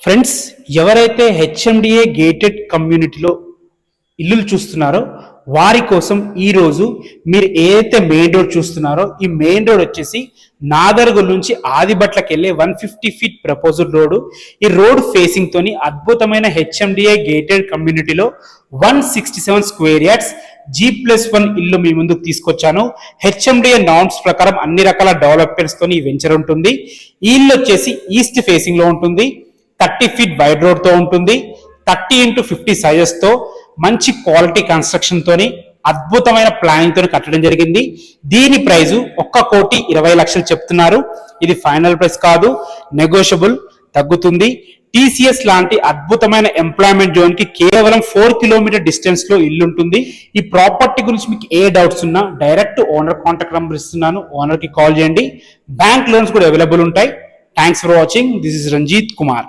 Friends, ఎవరైతే HMDA gated కమ్యూనిటీలో ఇల్లులు చూస్తున్నారో వారి కోసం ఈరోజు మీరు ఏదైతే మెయిన్ రోడ్ చూస్తున్నారో ఈ మెయిన్ రోడ్ వచ్చేసి నాదర్గుల్ నుంచి ఆదిబట్లకి వెళ్ళే 150 ఫీట్ ప్రపోజల్ రోడ్. ఈ రోడ్ ఫేసింగ్ తోని అద్భుతమైన హెచ్ఎండిఏ గేటెడ్ కమ్యూనిటీలో 167 స్క్వేర్ యార్డ్స్ G+1 ఇల్లు మీ ముందుకు తీసుకొచ్చాను. హెచ్ఎండిఏ నార్మ్స్ ప్రకారం అన్ని రకాల డెవలప్మెంట్స్ తోని ఈ వెంచర్ ఉంటుంది. ఈ ఇల్లు వచ్చేసి ఈస్ట్ ఫేసింగ్ లో ఉంటుంది. 30 ఫీట్ వైడ్ రోడ్ తో ఉంటుంది. 30x50 సైజెస్ తో మంచి క్వాలిటీ కన్స్ట్రక్షన్ తోని అద్భుతమైన ప్లానింగ్ తోని కట్టడం జరిగింది. దీని ప్రైస్ 1,20,00,000 చెప్తున్నారు. ఇది ఫైనల్ ప్రైస్ కాదు, నెగోషియబుల్, తగ్గుతుంది. టీసీఎస్ లాంటి అద్భుతమైన ఎంప్లాయ్మెంట్ జోన్ కి కేవలం 4 కిలోమీటర్ డిస్టెన్స్ లో ఇల్లు ఉంటుంది. ఈ ప్రాపర్టీ గురించి మీకు ఏ డౌట్స్ ఉన్నా డైరెక్ట్ ఓనర్ కాంటాక్ట్ నెంబర్ ఇస్తున్నాను, ఓనర్ కి కాల్ చేయండి. బ్యాంక్ లోన్స్ కూడా అవైలబుల్ ఉంటాయి. Thanks for watching. This is Ranjith Kumar.